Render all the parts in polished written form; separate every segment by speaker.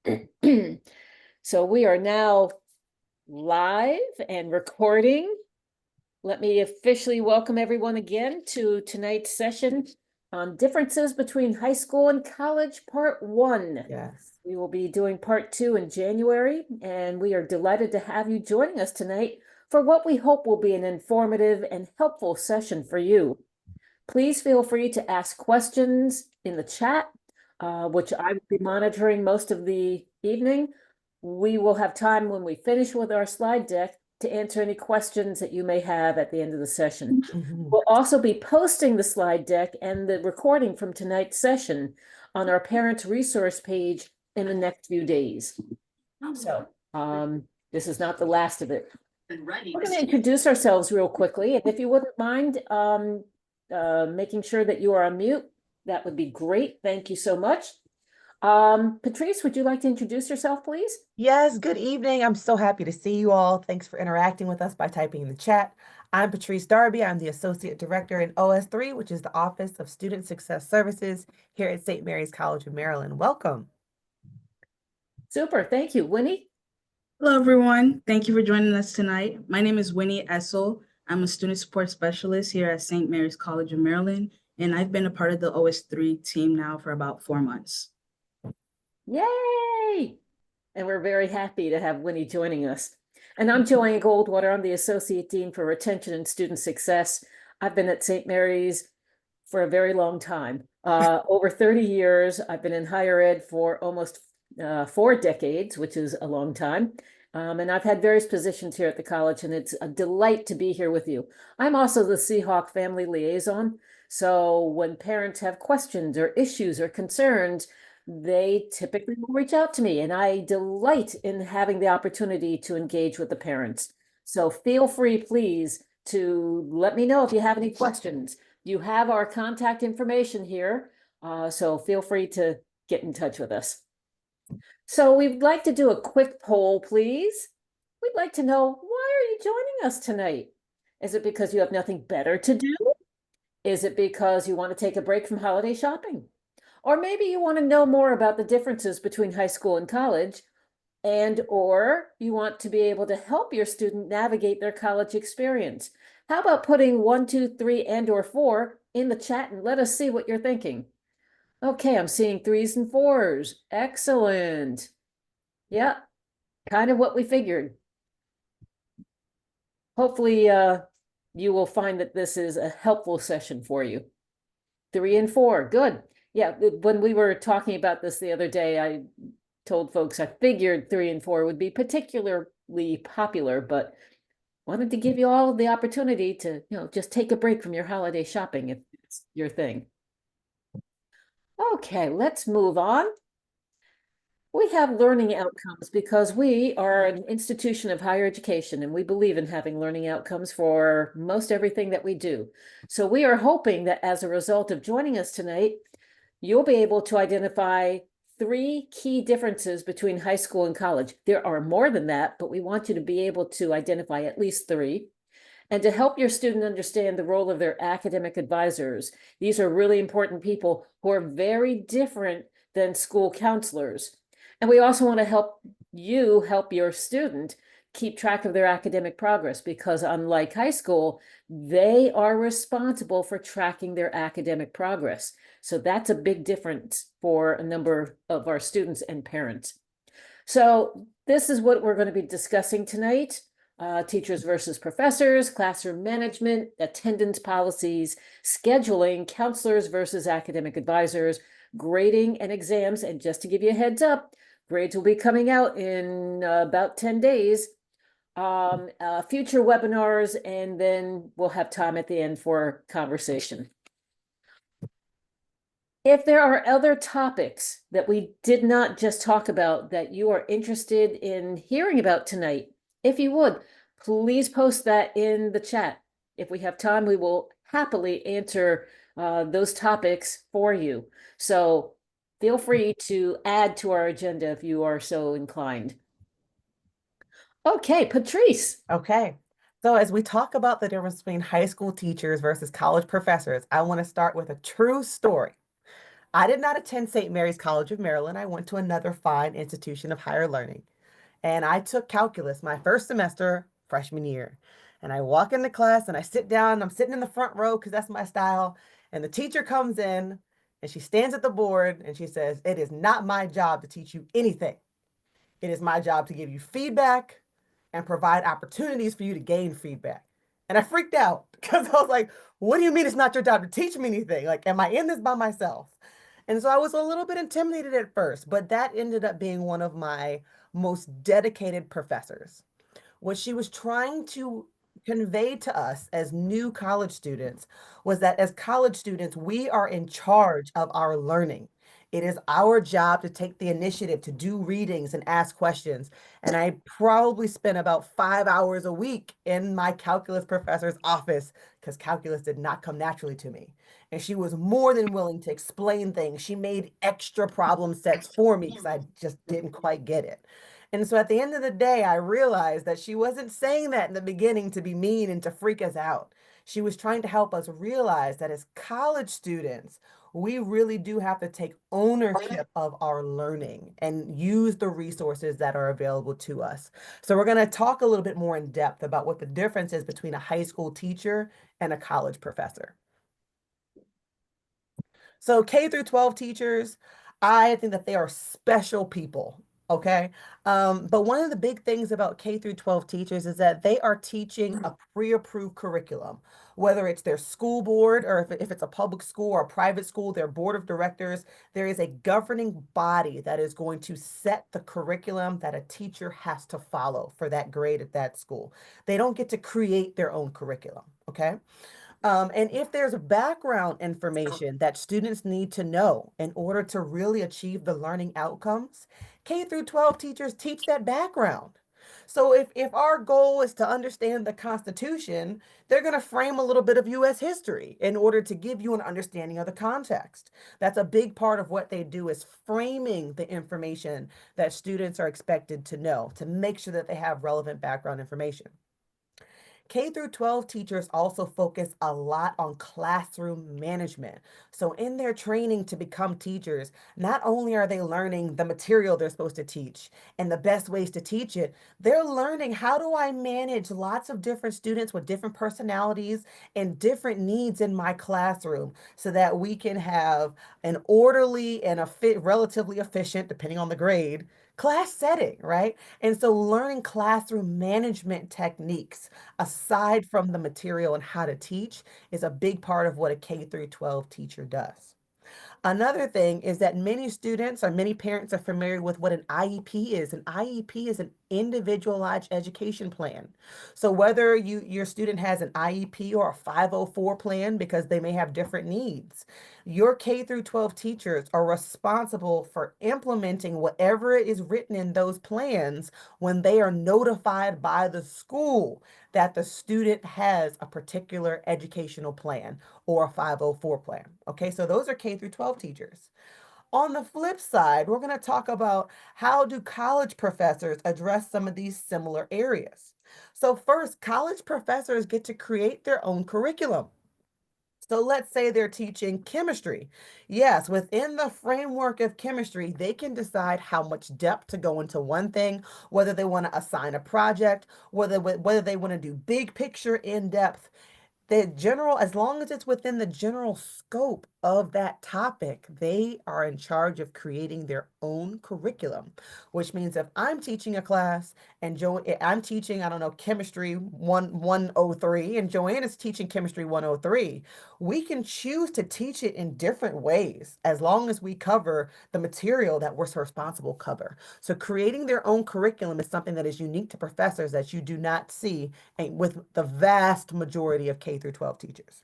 Speaker 1: So we are now live and recording. Let me officially welcome everyone again to tonight's session on differences between high school and college, part 1.
Speaker 2: Yes.
Speaker 1: We will be doing part 2 in January, and we are delighted to have you joining us tonight for what we hope will be an informative and helpful session for you. Please feel free to ask questions in the chat, which I will be monitoring most of the evening. We will have time when we finish with our slide deck to answer any questions that you may have at the end of the session.
Speaker 2: Mhm.
Speaker 1: We'll also be posting the slide deck and the recording from tonight's session on our parents resource page in the next few days. So this is not the last of it. We're going to introduce ourselves real quickly, and if you wouldn't mind making sure that you are on mute, that would be great. Thank you so much. Patrice, would you like to introduce yourself, please?
Speaker 2: Yes, good evening. I'm so happy to see you all. Thanks for interacting with us by typing in the chat. I'm Patrice Darby. I'm the Associate Director in OS3, which is the Office of Student Success Services here at St. Mary's College of Maryland. Welcome.
Speaker 1: Super, thank you. Winnie?
Speaker 3: Hello, everyone. Thank you for joining us tonight. My name is Winnie Essel. I'm a student support specialist here at St. Mary's College of Maryland, and I've been a part of the OS3 team now for about 4 months.
Speaker 1: Yay! And we're very happy to have Winnie joining us. And I'm Joanne Goldwater. I'm the Associate Dean for Retention and Student Success. I've been at St. Mary's for a very long time. Over 30 years. I've been in higher ed for almost 4 decades, which is a long time. And I've had various positions here at the college, and it's a delight to be here with you. I'm also the Seahawk family liaison. So when parents have questions or issues or concerns, they typically will reach out to me, and I delight in having the opportunity to engage with the parents. So feel free, please, to let me know if you have any questions. You have our contact information here, so feel free to get in touch with us. So we'd like to do a quick poll, please. We'd like to know, why are you joining us tonight? Is it because you have nothing better to do? Is it because you want to take a break from holiday shopping? Or maybe you want to know more about the differences between high school and college, or you want to be able to help your student navigate their college experience. How about putting 1, 2, 3, or 4 in the chat and let us see what you're thinking? Okay, I'm seeing 3s and 4s. Excellent. Yeah, kind of what we figured. Hopefully, you will find that this is a helpful session for you. 3 and 4, good. Yeah, when we were talking about this the other day, I told folks I figured 3 and 4 would be particularly popular, but wanted to give you all the opportunity to, just take a break from your holiday shopping if it's your thing. Okay, let's move on. We have learning outcomes because we are an institution of higher education, and we believe in having learning outcomes for most everything that we do. So we are hoping that as a result of joining us tonight, you'll be able to identify 3 key differences between high school and college. There are more than that, but we want you to be able to identify at least 3. And to help your student understand the role of their academic advisors. These are really important people who are very different than school counselors. And we also want to help you help your student keep track of their academic progress, because unlike high school, they are responsible for tracking their academic progress. So that's a big difference for a number of our students and parents. So this is what we're going to be discussing tonight. Teachers versus professors, classroom management, attendance policies, scheduling, counselors versus academic advisors, grading and exams. And just to give you a heads up, grades will be coming out in about 10 days. Future webinars, and then we'll have time at the end for conversation. If there are other topics that we did not just talk about that you are interested in hearing about tonight, if you would, please post that in the chat. If we have time, we will happily answer those topics for you. So feel free to add to our agenda if you are so inclined. Okay, Patrice.
Speaker 2: Okay. So as we talk about the difference between high school teachers versus college professors, I want to start with a true story. I did not attend St. Mary's College of Maryland. I went to another fine institution of higher learning. And I took calculus my first semester freshman year. And I walk into class and I sit down. I'm sitting in the front row because that's my style. And the teacher comes in and she stands at the board and she says, "It is not my job to teach you anything. It is my job to give you feedback and provide opportunities for you to gain feedback." And I freaked out because I was like, "What do you mean it's not your job to teach me anything? Like, am I in this by myself?" And so I was a little bit intimidated at first, but that ended up being one of my most dedicated professors. What she was trying to convey to us as new college students was that as college students, we are in charge of our learning. It is our job to take the initiative to do readings and ask questions. And I probably spent about 5 hours a week in my calculus professor's office because calculus did not come naturally to me. And she was more than willing to explain things. She made extra problem sets for me because I just didn't quite get it. And so at the end of the day, I realized that she wasn't saying that in the beginning to be mean and to freak us out. She was trying to help us realize that as college students, we really do have to take ownership of our learning and use the resources that are available to us. So we're going to talk a little bit more in depth about what the difference is between a high school teacher and a college professor. So K through 12 teachers, I think that they are special people. Okay. But one of the big things about K through 12 teachers is that they are teaching a pre-approved curriculum, whether it's their school board or if it's a public school or a private school, their board of directors, there is a governing body that is going to set the curriculum that a teacher has to follow for that grade at that school. They don't get to create their own curriculum. Okay. And if there's background information that students need to know in order to really achieve the learning outcomes, K through 12 teachers teach that background. So if our goal is to understand the Constitution, they're going to frame a little bit of US history in order to give you an understanding of the context. That's a big part of what they do is framing the information that students are expected to know to make sure that they have relevant background information. K through 12 teachers also focus a lot on classroom management. So in their training to become teachers, not only are they learning the material they're supposed to teach and the best ways to teach it, they're learning how do I manage lots of different students with different personalities and different needs in my classroom so that we can have an orderly and relatively efficient, depending on the grade, class setting, right? And so learning classroom management techniques aside from the material and how to teach is a big part of what a K through 12 teacher does. Another thing is that many students or many parents are familiar with what an IEP is. An IEP is an individualized education plan. So whether your student has an IEP or a 504 plan because they may have different needs, your K through 12 teachers are responsible for implementing whatever is written in those plans when they are notified by the school that the student has a particular educational plan or a 504 plan. Okay, so those are K through 12 teachers. On the flip side, we're going to talk about how do college professors address some of these similar areas. So first, college professors get to create their own curriculum. So let's say they're teaching chemistry. Yes, within the framework of chemistry, they can decide how much depth to go into one thing, whether they want to assign a project, whether they want to do big picture in depth. The general, as long as it's within the general scope of that topic, they are in charge of creating their own curriculum, which means if I'm teaching a class and I'm teaching, I don't know, chemistry 103 and Joanne is teaching chemistry 103, we can choose to teach it in different ways as long as we cover the material that we're responsible to cover. So creating their own curriculum is something that is unique to professors that you do not see with the vast majority of K through 12 teachers.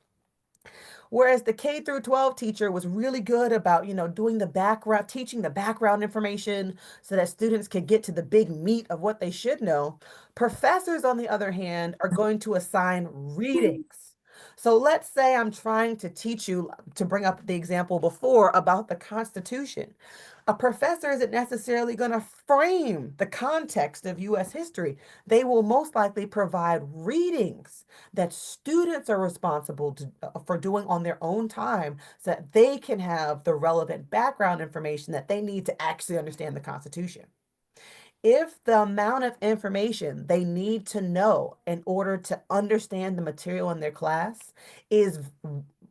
Speaker 2: Whereas the K through 12 teacher was really good about, doing the background, teaching the background information so that students can get to the big meat of what they should know. Professors, on the other hand, are going to assign readings. So let's say I'm trying to teach you, to bring up the example before about the Constitution. A professor isn't necessarily going to frame the context of US history. They will most likely provide readings that students are responsible for doing on their own time so that they can have the relevant background information that they need to actually understand the Constitution. If the amount of information they need to know in order to understand the material in their class is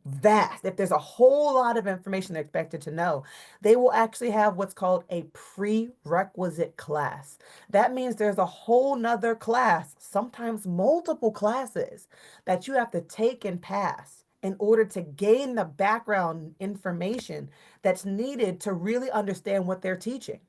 Speaker 2: vast, if there's a whole lot of information they're expected to know, they will actually have what's called a prerequisite class. That means there's a whole nother class, sometimes multiple classes, that you have to take and pass in order to gain the background information that's needed to really understand what they're teaching.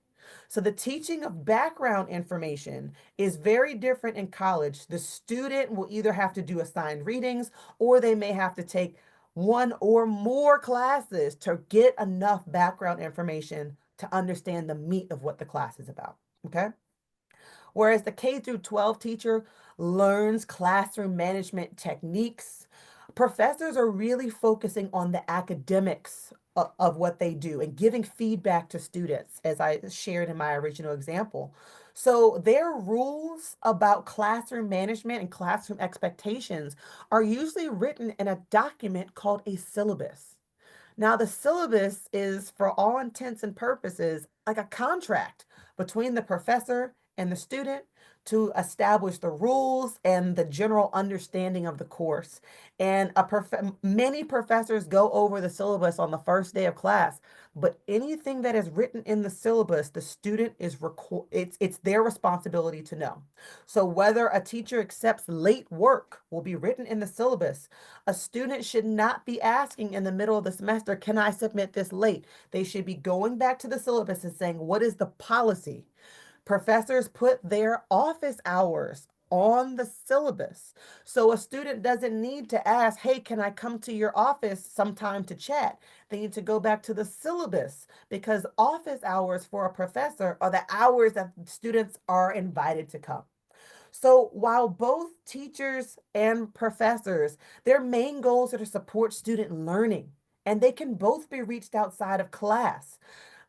Speaker 2: So the teaching of background information is very different in college. The student will either have to do assigned readings or they may have to take one or more classes to get enough background information to understand the meat of what the class is about. Okay. Whereas the K through 12 teacher learns classroom management techniques, professors are really focusing on the academics of what they do and giving feedback to students, as I shared in my original example. So their rules about classroom management and classroom expectations are usually written in a document called a syllabus. Now, the syllabus is, for all intents and purposes, like a contract between the professor and the student to establish the rules and the general understanding of the course. And many professors go over the syllabus on the first day of class, but anything that is written in the syllabus, the student is it's their responsibility to know. So whether a teacher accepts late work will be written in the syllabus. A student should not be asking in the middle of the semester, can I submit this late? They should be going back to the syllabus and saying, what is the policy? Professors put their office hours on the syllabus. So a student doesn't need to ask, hey, can I come to your office sometime to chat? They need to go back to the syllabus because office hours for a professor are the hours that students are invited to come. So while both teachers and professors, their main goals are to support student learning, and they can both be reached outside of class.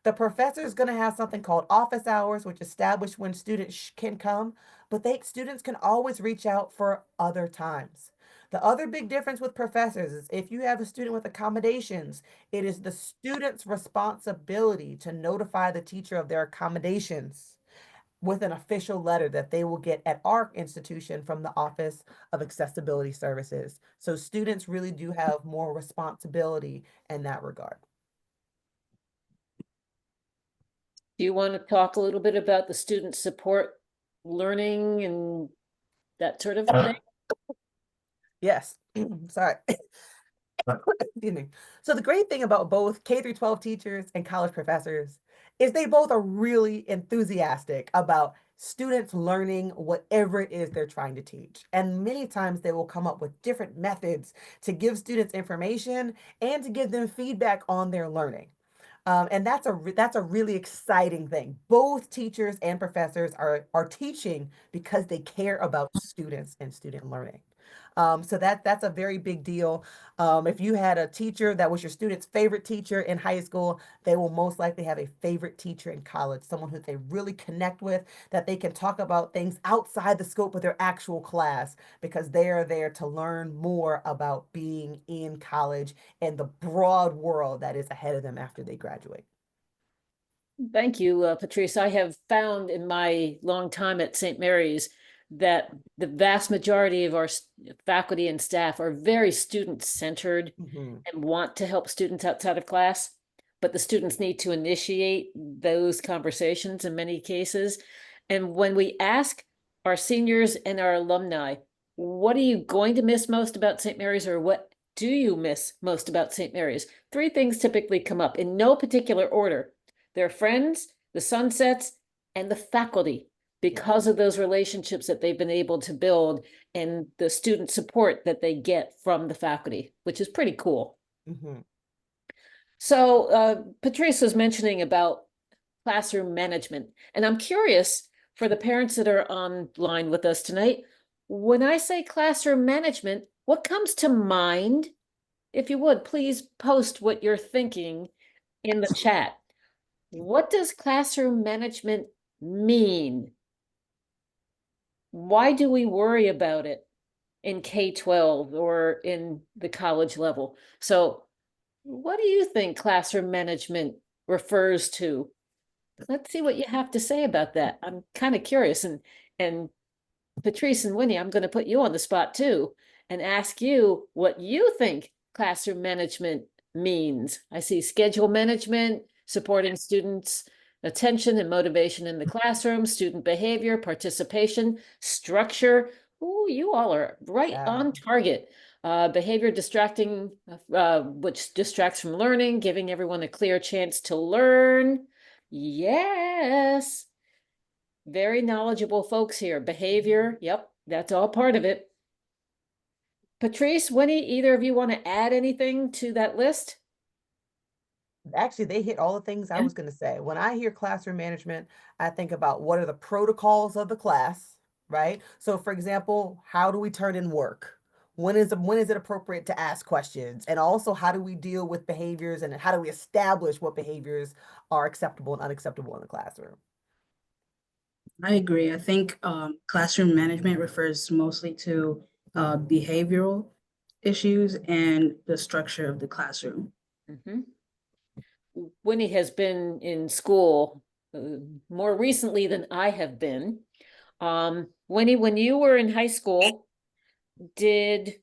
Speaker 2: The professor is going to have something called office hours, which establish when students can come, but students can always reach out for other times. The other big difference with professors is if you have a student with accommodations, it is the student's responsibility to notify the teacher of their accommodations with an official letter that they will get at our institution from the Office of Accessibility Services. So students really do have more responsibility in that regard.
Speaker 1: Do you want to talk a little bit about the student support learning and that sort of thing?
Speaker 2: Yes, sorry. Excuse me. So the great thing about both K through 12 teachers and college professors is they both are really enthusiastic about students learning whatever it is they're trying to teach. And many times they will come up with different methods to give students information and to give them feedback on their learning. And that's a really exciting thing. Both teachers and professors are teaching because they care about students and student learning. So that's a very big deal. If you had a teacher that was your student's favorite teacher in high school, they will most likely have a favorite teacher in college, someone who they really connect with, that they can talk about things outside the scope of their actual class because they are there to learn more about being in college and the broad world that is ahead of them after they graduate.
Speaker 1: Thank you, Patrice. I have found in my long time at St. Mary's that the vast majority of our faculty and staff are very student-centered and want to help students outside of class, but the students need to initiate those conversations in many cases. And when we ask our seniors and our alumni, what are you going to miss most about St. Mary's, or what do you miss most about St. Mary's? Three things typically come up in no particular order: their friends, the sunsets, and the faculty, because of those relationships that they've been able to build and the student support that they get from the faculty, which is pretty cool. So Patrice was mentioning about classroom management, and I'm curious for the parents that are online with us tonight, when I say classroom management, what comes to mind? If you would, please post what you're thinking in the chat. What does classroom management mean? Why do we worry about it in K-12 or in the college level? So what do you think classroom management refers to? Let's see what you have to say about that. I'm kind of curious. And Patrice and Winnie, I'm going to put you on the spot too and ask you what you think classroom management means. I see schedule management, supporting students' attention and motivation in the classroom, student behavior, participation, structure. Ooh, you all are right
Speaker 2: Yeah.
Speaker 1: on target. Behavior distracting, which distracts from learning, giving everyone a clear chance to learn. Yes. Very knowledgeable folks here. Behavior, yep, that's all part of it. Patrice, Winnie, either of you want to add anything to that list?
Speaker 2: Actually, they hit all the things I
Speaker 1: Yeah.
Speaker 2: was going to say. When I hear classroom management, I think about what are the protocols of the class, right? So, for example, how do we turn in work? When is it appropriate to ask questions? And also, how do we deal with behaviors and how do we establish what behaviors are acceptable and unacceptable in the classroom?
Speaker 3: I agree. I think classroom management refers mostly to behavioral issues and the structure of the classroom.
Speaker 1: Mhm. Winnie has been in school more recently than I have been. Winnie, when you were in high school, did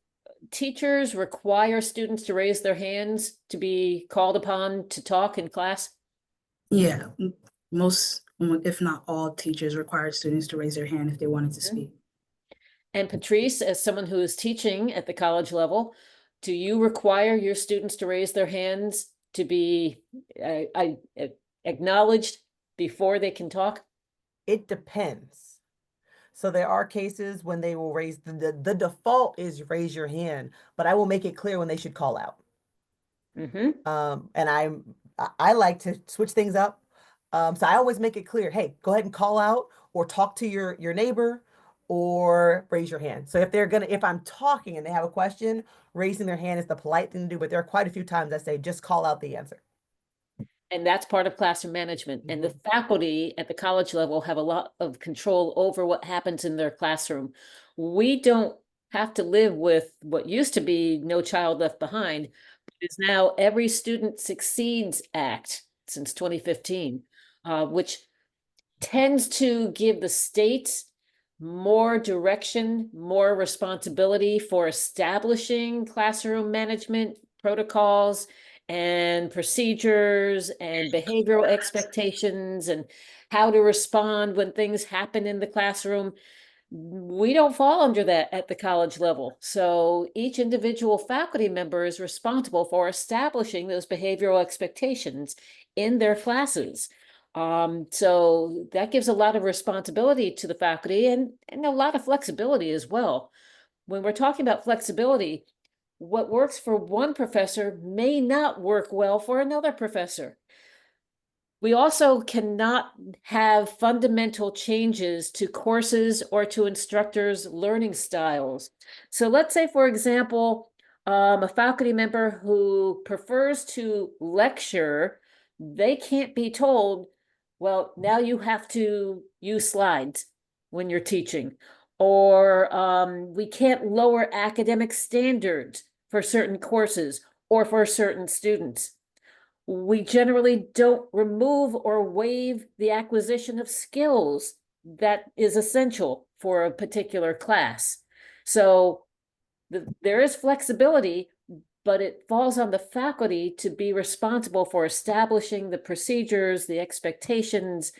Speaker 1: teachers require students to raise their hands to be called upon to talk in class?
Speaker 3: Yeah, most, if not all, teachers require students to raise their hand if they wanted to speak.
Speaker 1: And Patrice, as someone who is teaching at the college level, do you require your students to raise their hands to be acknowledged before they can talk?
Speaker 2: It depends. So there are cases when they will raise the default is raise your hand, but I will make it clear when they should call out.
Speaker 1: Mm-hmm.
Speaker 2: And I like to switch things up. So I always make it clear, hey, go ahead and call out or talk to your neighbor or raise your hand. So if I'm talking and they have a question, raising their hand is the polite thing to do, but there are quite a few times I say, just call out the answer.
Speaker 1: And that's part of classroom management. And the faculty at the college level have a lot of control over what happens in their classroom. We don't have to live with what used to be No Child Left Behind, but is now Every Student Succeeds Act since 2015, which tends to give the states more direction, more responsibility for establishing classroom management protocols and procedures and behavioral expectations and how to respond when things happen in the classroom. We don't fall under that at the college level. So each individual faculty member is responsible for establishing those behavioral expectations in their classes. So that gives a lot of responsibility to the faculty and a lot of flexibility as well. When we're talking about flexibility, what works for one professor may not work well for another professor. We also cannot have fundamental changes to courses or to instructors' learning styles. So let's say, for example, a faculty member who prefers to lecture, they can't be told, well, now you have to use slides when you're teaching, or we can't lower academic standards for certain courses or for certain students. We generally don't remove or waive the acquisition of skills that is essential for a particular class. So there is flexibility, but it falls on the faculty to be responsible for establishing the procedures, the expectations,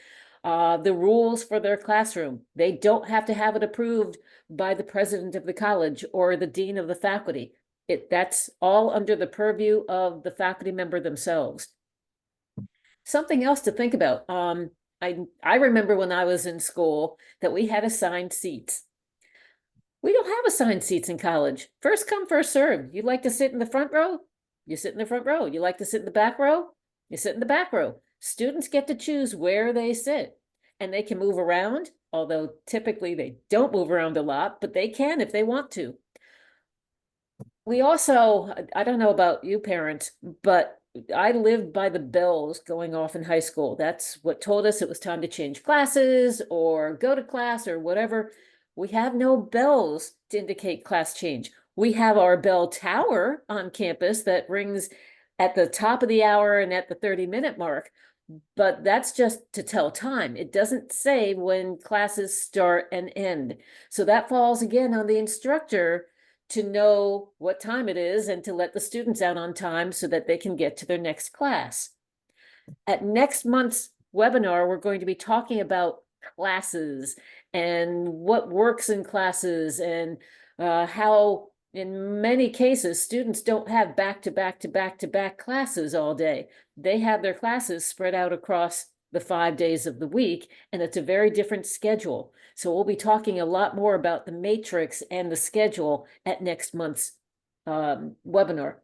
Speaker 1: the rules for their classroom. They don't have to have it approved by the president of the college or the dean of the faculty. That's all under the purview of the faculty member themselves. Something else to think about. I remember when I was in school that we had assigned seats. We don't have assigned seats in college. First come, first served. You like to sit in the front row? You sit in the front row. You like to sit in the back row? You sit in the back row. Students get to choose where they sit, and they can move around, although typically they don't move around a lot, but they can if they want to. We also, I don't know about you parents, but I lived by the bells going off in high school. That's what told us it was time to change classes or go to class or whatever. We have no bells to indicate class change. We have our bell tower on campus that rings at the top of the hour and at the 30-minute mark, but that's just to tell time. It doesn't say when classes start and end. So that falls again on the instructor to know what time it is and to let the students out on time so that they can get to their next class. At next month's webinar, we're going to be talking about classes and what works in classes and how in many cases students don't have back-to-back classes all day. They have their classes spread out across the 5 days of the week, and it's a very different schedule. So we'll be talking a lot more about the matrix and the schedule at next month's webinar.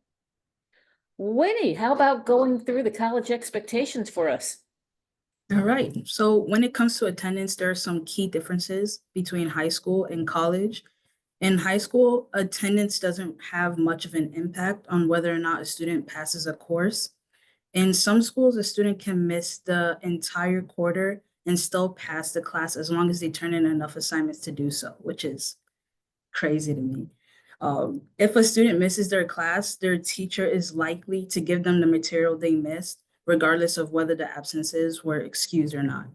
Speaker 1: Winnie, how about going through the college expectations for us?
Speaker 3: All right. So when it comes to attendance, there are some key differences between high school and college. In high school, attendance doesn't have much of an impact on whether or not a student passes a course. In some schools, a student can miss the entire quarter and still pass the class as long as they turn in enough assignments to do so, which is crazy to me. If a student misses their class, their teacher is likely to give them the material they missed, regardless of whether the absences were excused or not.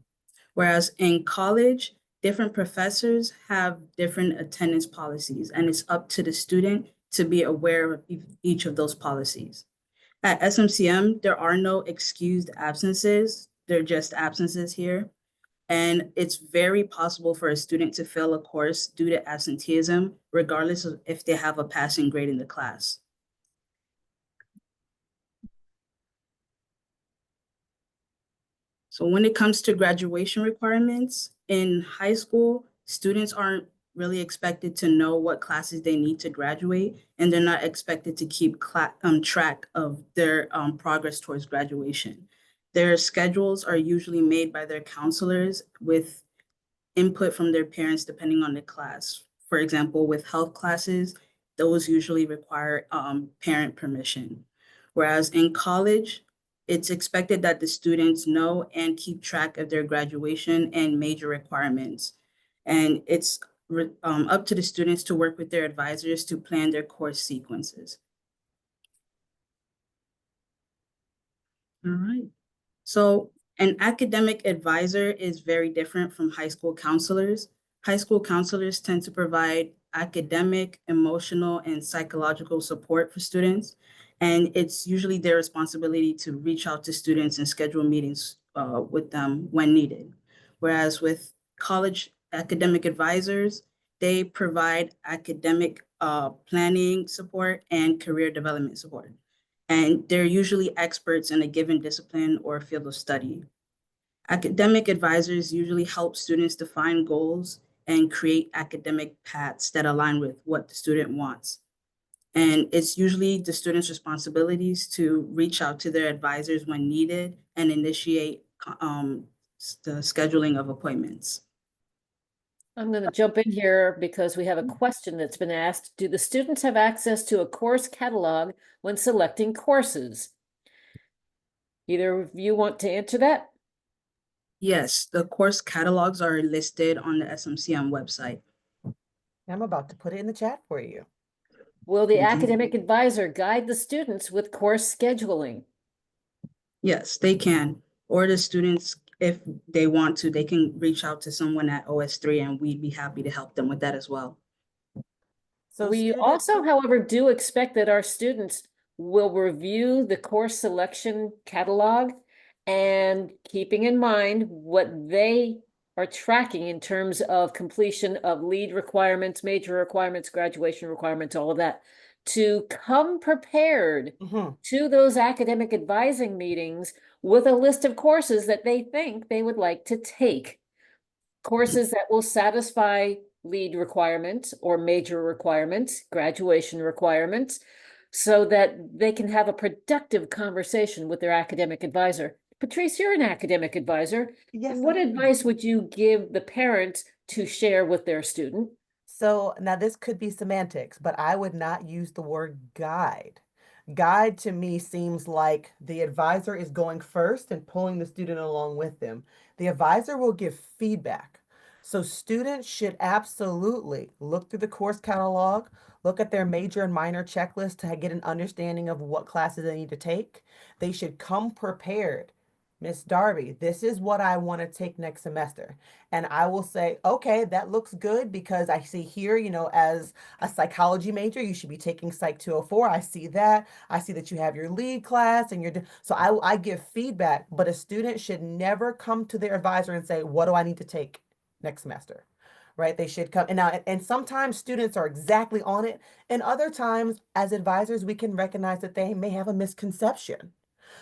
Speaker 3: Whereas in college, different professors have different attendance policies, and it's up to the student to be aware of each of those policies. At SMCM, there are no excused absences. They're just absences here. And it's very possible for a student to fail a course due to absenteeism, regardless of if they have a passing grade in the class. So when it comes to graduation requirements, in high school, students aren't really expected to know what classes they need to graduate, and they're not expected to keep track of their progress towards graduation. Their schedules are usually made by their counselors with input from their parents depending on the class. For example, with health classes, those usually require parent permission. Whereas in college, it's expected that the students know and keep track of their graduation and major requirements. And it's up to the students to work with their advisors to plan their course sequences. All right. So an academic advisor is very different from high school counselors. High school counselors tend to provide academic, emotional, and psychological support for students. And it's usually their responsibility to reach out to students and schedule meetings with them when needed. Whereas with college academic advisors, they provide academic planning support and career development support. And they're usually experts in a given discipline or field of study. Academic advisors usually help students define goals and create academic paths that align with what the student wants. And it's usually the student's responsibilities to reach out to their advisors when needed and initiate the scheduling of appointments.
Speaker 1: I'm going to jump in here because we have a question that's been asked. Do the students have access to a course catalog when selecting courses? Either of you want to answer that?
Speaker 3: Yes, the course catalogs are listed on the SMCM website.
Speaker 2: I'm about to put it in the chat for you.
Speaker 1: Will the academic advisor guide the students with course scheduling?
Speaker 3: Yes, they can. Or the students, if they want to, they can reach out to someone at OS3 and we'd be happy to help them with that as well.
Speaker 2: So
Speaker 1: We also, however, do expect that our students will review the course selection catalog and keeping in mind what they are tracking in terms of completion of lead requirements, major requirements, graduation requirements, all of that, to come prepared to those academic advising meetings with a list of courses that they think they would like to take. Courses that will satisfy lead requirements or major requirements, graduation requirements, so that they can have a productive conversation with their academic advisor. Patrice, you're an academic advisor.
Speaker 2: Yes.
Speaker 1: What advice would you give the parents to share with their student?
Speaker 2: So now this could be semantics, but I would not use the word guide. Guide to me seems like the advisor is going first and pulling the student along with them. The advisor will give feedback. So students should absolutely look through the course catalog, look at their major and minor checklist to get an understanding of what classes they need to take. They should come prepared. Miss Darby, this is what I want to take next semester. And I will say, okay, that looks good because I see here, as a psychology major, you should be taking Psych 204. I see that. I see that you have your lead class and so I give feedback, but a student should never come to their advisor and say, what do I need to take next semester? Right? They should come and sometimes students are exactly on it. And other times as advisors, we can recognize that they may have a misconception.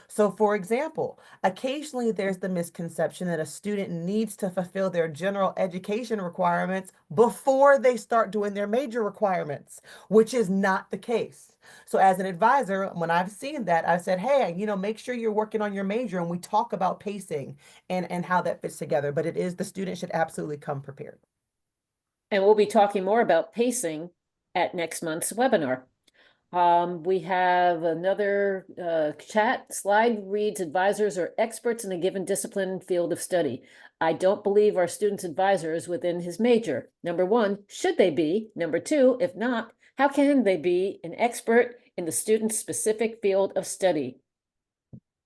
Speaker 2: So for example, occasionally there's the misconception that a student needs to fulfill their general education requirements before they start doing their major requirements, which is not the case. So as an advisor, when I've seen that, I've said, hey, make sure you're working on your major, and we talk about pacing and how that fits together. But it is, the student should absolutely come prepared.
Speaker 1: And we'll be talking more about pacing at next month's webinar. We have another chat slide reads, advisors are experts in a given discipline field of study. I don't believe our student's advisor is within his major. Number one, should they be? Number two, if not, how can they be an expert in the student's specific field of study?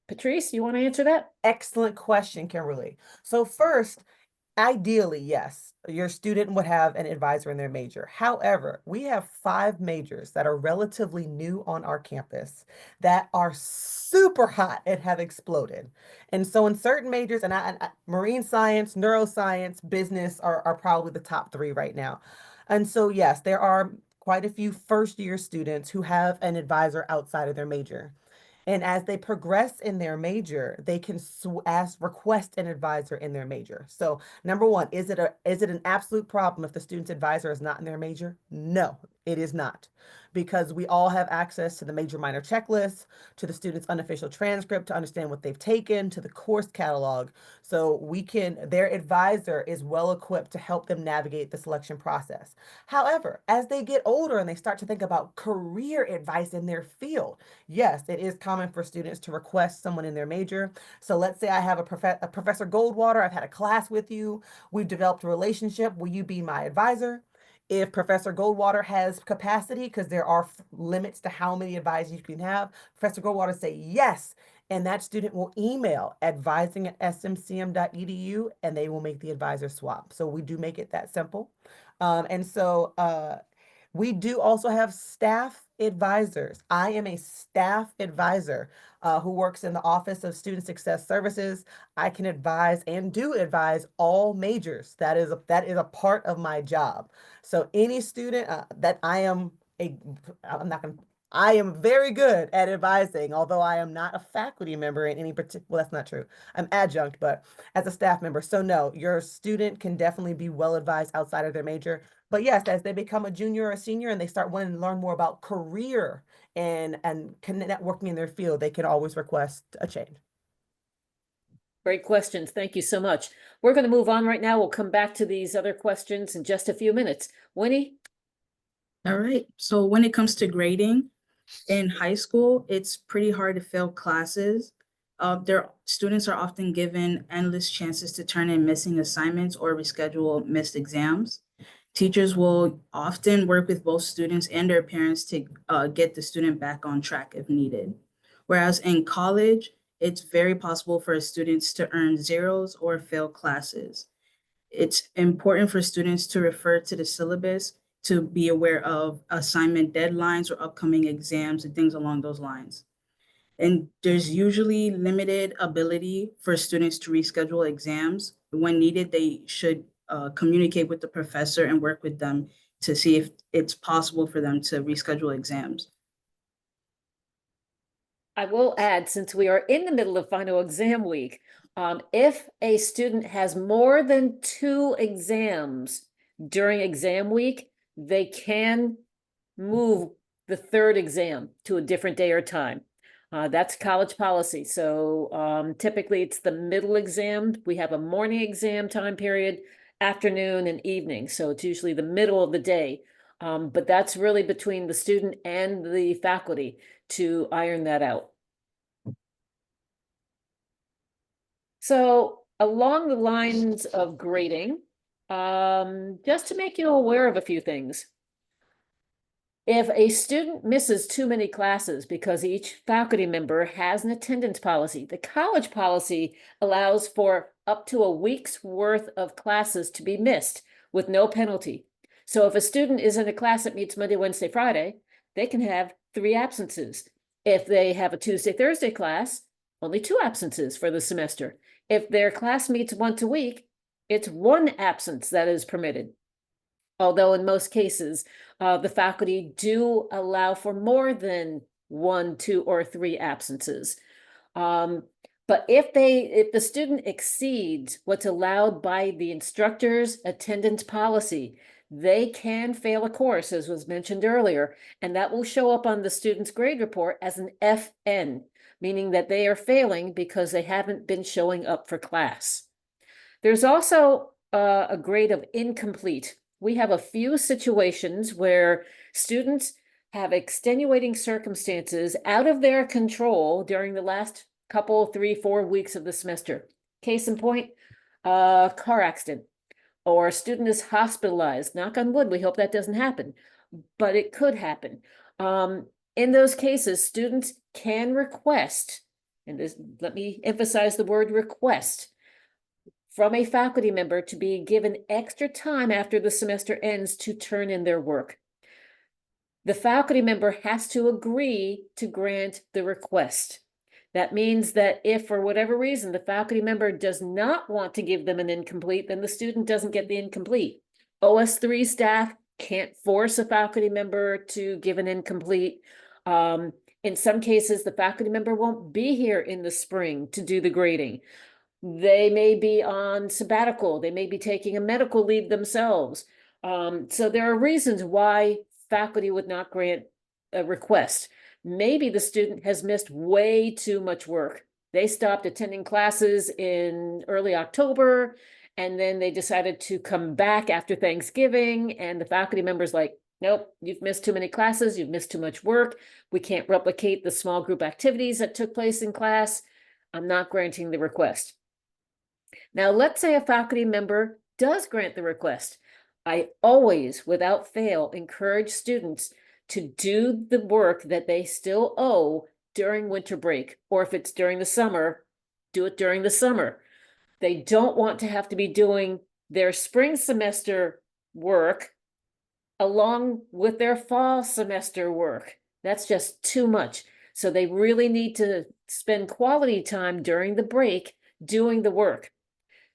Speaker 1: Patrice, you want to answer that?
Speaker 2: Excellent question, Kimberly. So first, ideally, yes, your student would have an advisor in their major. However, we have 5 majors that are relatively new on our campus that are super hot and have exploded. And so in certain majors, and marine science, neuroscience, business are probably the top 3 right now. And so, yes, there are quite a few first-year students who have an advisor outside of their major. And as they progress in their major, they can request an advisor in their major. So number one, is it an absolute problem if the student's advisor is not in their major? No, it is not, because we all have access to the major minor checklist, to the student's unofficial transcript to understand what they've taken, to the course catalog. So their advisor is well equipped to help them navigate the selection process. However, as they get older and they start to think about career advice in their field, yes, it is common for students to request someone in their major. So let's say I have a Professor Goldwater, I've had a class with you, we've developed a relationship, will you be my advisor? If Professor Goldwater has capacity, because there are limits to how many advisors you can have, Professor Goldwater say yes, and that student will email advising@smcm.edu and they will make the advisor swap. So we do make it that simple. We do also have staff advisors. I am a staff advisor who works in the Office of Student Success Services. I can advise and do advise all majors. That is a part of my job. So any student that I'm not going to, I am very good at advising, although I am not a faculty member in any particular, well, that's not true. I'm adjunct, but as a staff member. So no, your student can definitely be well advised outside of their major. But yes, as they become a junior or a senior and they start wanting to learn more about career and networking in their field, they can always request a change.
Speaker 1: Great questions. Thank you so much. We're going to move on right now. We'll come back to these other questions in just a few minutes. Winnie?
Speaker 3: All right. So when it comes to grading in high school, it's pretty hard to fail classes. Students are often given endless chances to turn in missing assignments or reschedule missed exams. Teachers will often work with both students and their parents to get the student back on track if needed. Whereas in college, it's very possible for students to earn zeros or fail classes. It's important for students to refer to the syllabus to be aware of assignment deadlines or upcoming exams and things along those lines. And there's usually limited ability for students to reschedule exams. When needed, they should communicate with the professor and work with them to see if it's possible for them to reschedule exams.
Speaker 1: I will add, since we are in the middle of final exam week, if a student has more than 2 exams during exam week, they can move the 3rd exam to a different day or time. That's college policy. So typically it's the middle exam. We have a morning exam time period afternoon and evening, so it's usually the middle of the day. But that's really between the student and the faculty to iron that out. So along the lines of grading, just to make you aware of a few things. If a student misses too many classes because each faculty member has an attendance policy, the college policy allows for up to a week's worth of classes to be missed with no penalty. So if a student is in a class that meets Monday, Wednesday, Friday, they can have 3 absences. If they have a Tuesday, Thursday class, only 2 absences for the semester. If their class meets once a week, it's 1 absence that is permitted. Although in most cases, the faculty do allow for more than 1, 2, or 3 absences. But if the student exceeds what's allowed by the instructor's attendance policy, they can fail a course, as was mentioned earlier, and that will show up on the student's grade report as an FN, meaning that they are failing because they haven't been showing up for class. There's also a grade of incomplete. We have a few situations where students have extenuating circumstances out of their control during the last couple, 3, 4 weeks of the semester. Case in point, car accident, or a student is hospitalized. Knock on wood, we hope that doesn't happen, but it could happen. In those cases, students can request, and this, let me emphasize the word request, from a faculty member to be given extra time after the semester ends to turn in their work. The faculty member has to agree to grant the request. That means that if for whatever reason the faculty member does not want to give them an incomplete, then the student doesn't get the incomplete. OS3 staff can't force a faculty member to give an incomplete. In some cases, the faculty member won't be here in the spring to do the grading. They may be on sabbatical. They may be taking a medical leave themselves. So there are reasons why faculty would not grant a request. Maybe the student has missed way too much work. They stopped attending classes in early October, and then they decided to come back after Thanksgiving, and the faculty member's like, nope, you've missed too many classes, you've missed too much work. We can't replicate the small group activities that took place in class. I'm not granting the request. Now, let's say a faculty member does grant the request. I always, without fail, encourage students to do the work that they still owe during winter break, or if it's during the summer, do it during the summer. They don't want to have to be doing their spring semester work along with their fall semester work. That's just too much. So they really need to spend quality time during the break doing the work.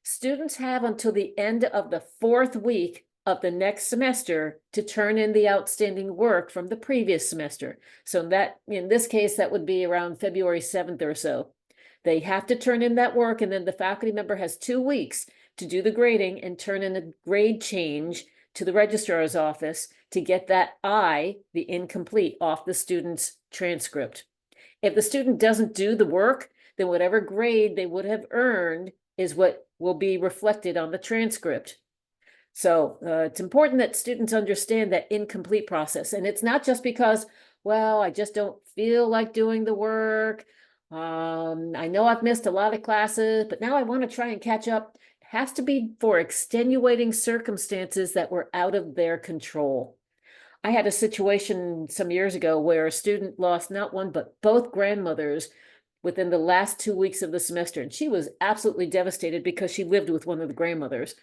Speaker 1: Students have until the end of the 4th week of the next semester to turn in the outstanding work from the previous semester. So that, in this case, that would be around February 7th or so. They have to turn in that work, and then the faculty member has 2 weeks to do the grading and turn in a grade change to the registrar's office to get that the incomplete, off the student's transcript. If the student doesn't do the work, then whatever grade they would have earned is what will be reflected on the transcript. So it's important that students understand that incomplete process. And it's not just because, well, I just don't feel like doing the work. I know I've missed a lot of classes, but now I want to try and catch up. It has to be for extenuating circumstances that were out of their control. I had a situation some years ago where a student lost not one, but both grandmothers within the last 2 weeks of the semester. And she was absolutely devastated because she lived with one of the grandmothers.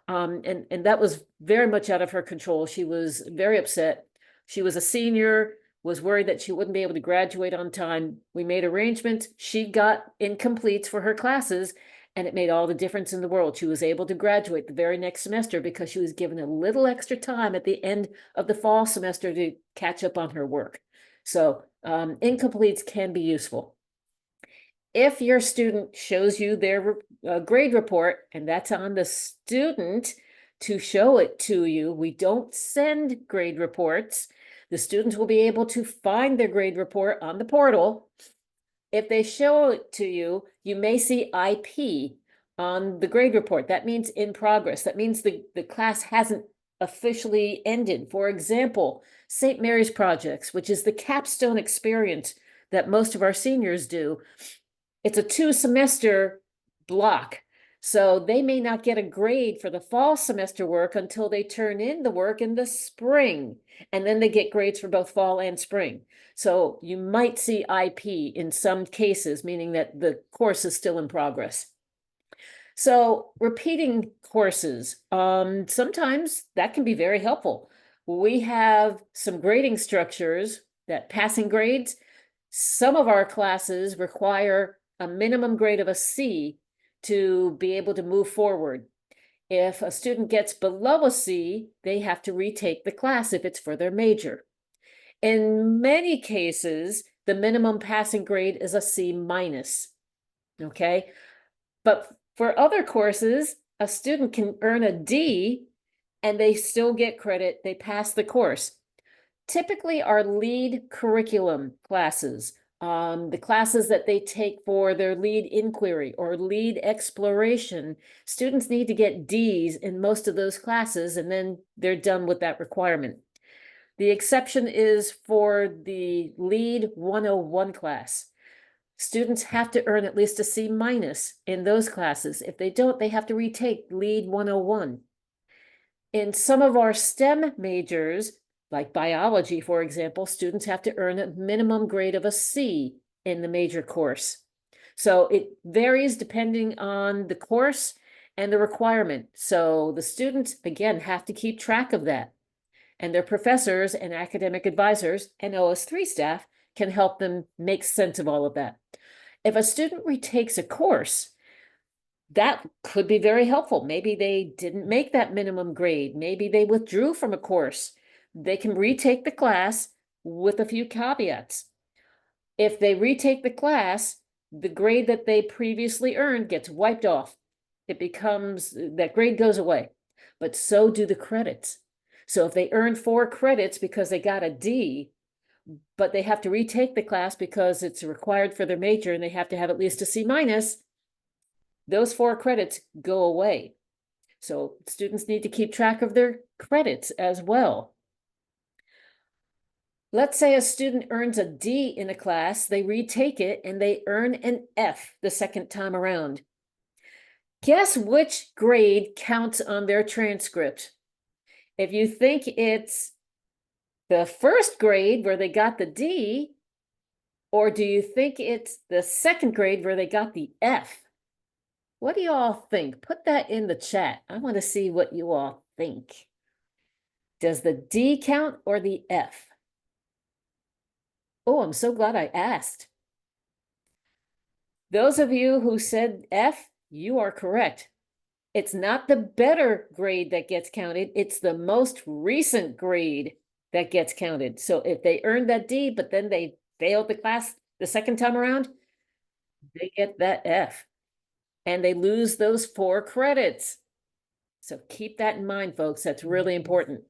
Speaker 1: And that was very much out of her control. She was very upset. She was a senior, was worried that she wouldn't be able to graduate on time. We made arrangements. She got incompletes for her classes, and it made all the difference in the world. She was able to graduate the very next semester because she was given a little extra time at the end of the fall semester to catch up on her work. So incompletes can be useful. If your student shows you their grade report, and that's on the student to show it to you, we don't send grade reports. The students will be able to find their grade report on the portal. If they show it to you, you may see IP on the grade report. That means in progress. That means the class hasn't officially ended. For example, St. Mary's projects, which is the capstone experience that most of our seniors do. It's a 2-semester block. So they may not get a grade for the fall semester work until they turn in the work in the spring. And then they get grades for both fall and spring. So you might see IP in some cases, meaning that the course is still in progress. So repeating courses, sometimes that can be very helpful. We have some grading structures that passing grades. Some of our classes require a minimum grade of a C to be able to move forward. If a student gets below a C, they have to retake the class if it's for their major. In many cases, the minimum passing grade is a C minus, okay? But for other courses, a student can earn a D and they still get credit, they pass the course. Typically, our lead curriculum classes, the classes that they take for their lead inquiry or lead exploration, students need to get Ds in most of those classes, and then they're done with that requirement. The exception is for the lead 101 class. Students have to earn at least a C minus in those classes. If they don't, they have to retake lead 101. In some of our STEM majors, like biology, for example, students have to earn a minimum grade of a C in the major course. So it varies depending on the course and the requirement. So the students, again, have to keep track of that. And their professors and academic advisors and OS3 staff can help them make sense of all of that. If a student retakes a course, that could be very helpful. Maybe they didn't make that minimum grade. Maybe they withdrew from a course. They can retake the class with a few caveats. If they retake the class, the grade that they previously earned gets wiped off. It becomes, that grade goes away, but so do the credits. So if they earn 4 credits because they got a D, but they have to retake the class because it's required for their major and they have to have at least a C minus, those 4 credits go away. So students need to keep track of their credits as well. Let's say a student earns a D in a class, they retake it, and they earn an F the second time around. Guess which grade counts on their transcript? If you think it's the first grade where they got the D, or do you think it's the second grade where they got the F? What do you all think? Put that in the chat. I want to see what you all think. Does the D count or the F? Oh, I'm so glad I asked. Those of you who said F, you are correct. It's not the better grade that gets counted. It's the most recent grade that gets counted. So if they earned that D, but then they failed the class the second time around, they get that F. And they lose those 4 credits. So keep that in mind, folks. That's really important.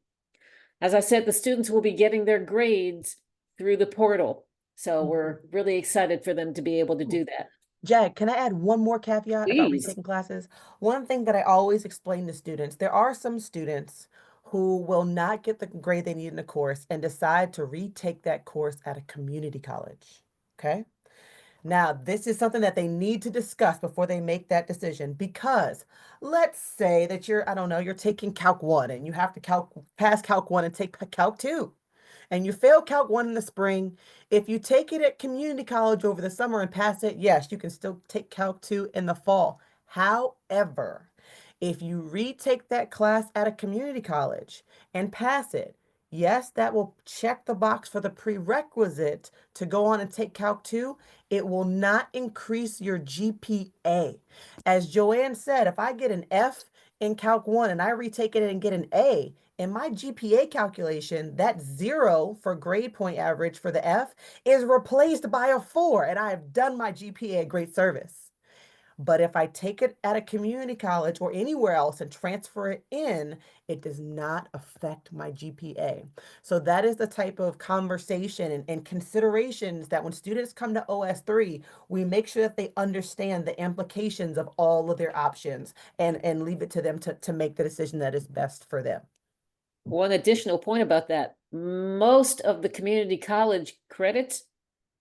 Speaker 1: As I said, the students will be getting their grades through the portal. So we're really excited for them to be able to do that.
Speaker 2: Jag, can I add one more caveat about
Speaker 1: Please.
Speaker 2: retaking classes? One thing that I always explain to students, there are some students who will not get the grade they need in a course and decide to retake that course at a community college, okay? Now, this is something that they need to discuss before they make that decision, because let's say that I don't know, you're taking Calc 1 and you have to pass Calc 1 and take Calc 2. And you fail Calc 1 in the spring. If you take it at community college over the summer and pass it, yes, you can still take Calc 2 in the fall. However, if you retake that class at a community college and pass it, yes, that will check the box for the prerequisite to go on and take Calc 2. It will not increase your GPA. As Joanne said, if I get an F in Calc 1 and I retake it and get an A, in my GPA calculation, that 0 for grade point average for the F is replaced by a 4, and I have done my GPA a great service. But if I take it at a community college or anywhere else and transfer it in, it does not affect my GPA. So that is the type of conversation and considerations that when students come to OS3, we make sure that they understand the implications of all of their options and leave it to them to make the decision that is best for them.
Speaker 1: One additional point about that, most of the community college credits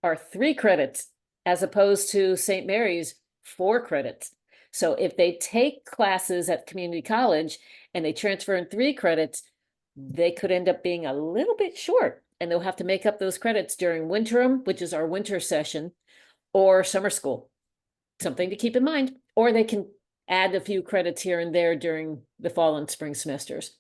Speaker 1: are 3 credits as opposed to St. Mary's 4 credits. So if they take classes at community college and they transfer in 3 credits, they could end up being a little bit short, and they'll have to make up those credits during winterim, which is our winter session, or summer school. Something to keep in mind, or they can add a few credits here and there during the fall and spring semesters.